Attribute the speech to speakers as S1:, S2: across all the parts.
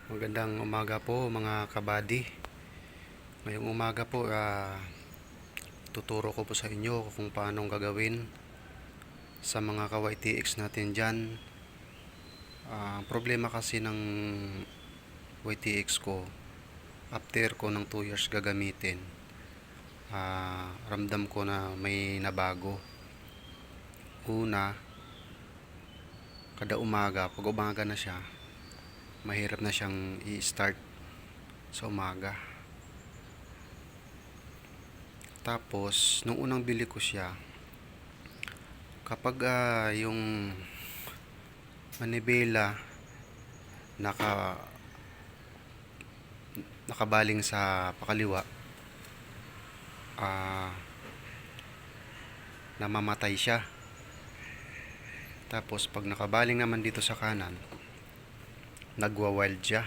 S1: Magandang umaga po mga kabady. Ngayong umaga po tuturo ko po sa inyo kung paano gagawin sa mga ka-YTX natin dyan. Problema kasi ng YTX ko, after ko ng 2 years gagamitin, ramdam ko na may nabago. Una, kada umaga, pag umaga na siya, mahirap na siyang i-start sa umaga. Tapos, nung unang bili ko siya, kapag yung manibela nakabaling sa pakaliwa, namamatay siya. Tapos, pag nakabaling naman dito sa kanan, nagwa-wild siya.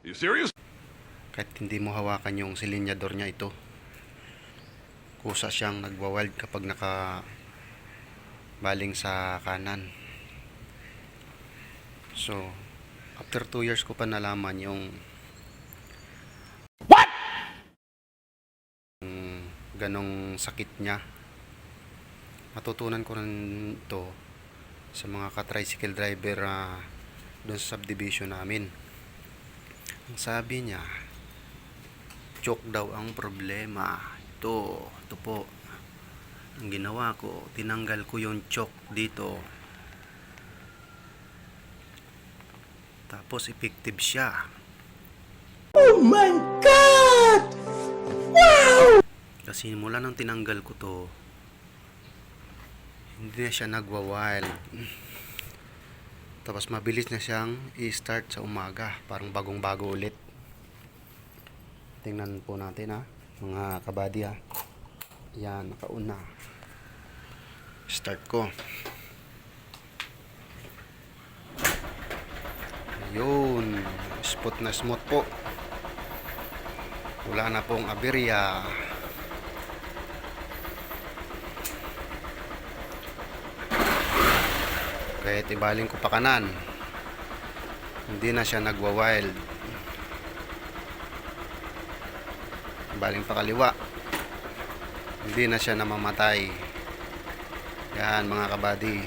S2: You serious?
S1: Kahit hindi mo hawakan yung silinyador niya, ito kusa siyang nagwa-wild kapag nakabaling sa kanan. So after 2 years ko pa nalaman yung ganong sakit niya. Matutunan ko rin ito sa mga ka-tricycle driver doon sa subdivision namin. Ang sabi niya, choke daw ang problema. Ito po. Ang ginawa ko, tinanggal ko yung choke dito. Tapos effective siya.
S3: Oh my God! Wow!
S1: Kasi mula nang tinanggal ko to, hindi na siya nagwa-wild. Tapos mabilis na siyang i-start sa umaga, parang bagong-bago ulit. Tingnan po natin mga kabady Yan, nakauna. Start ko. Ayun, smooth na smooth po. Wala na pong aberya. Kahit ibaling ko pa kanan, hindi na siya nagwa-wild. Ibaling pa kaliwa, hindi na siya namamatay. Yan mga kabady.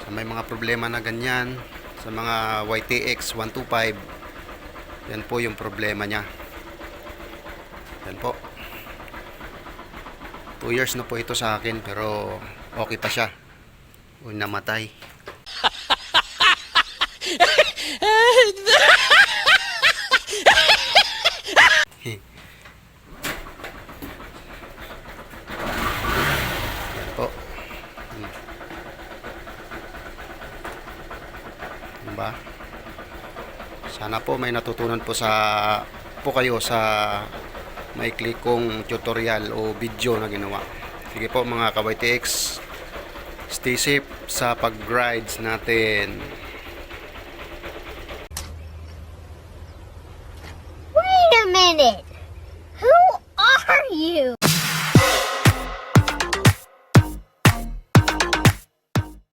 S1: Sa may mga problema na ganyan, sa mga YTX 125, yan po yung problema niya. Yan po. 2 years na po ito sa akin, pero okay pa siya. Uy, namatay. Yan po. Diba? Sana po may natutunan po kayo sa maikli kong tutorial o video na ginawa. Sige po mga ka-YTX, stay safe sa pag-rides natin.
S4: Wait a minute!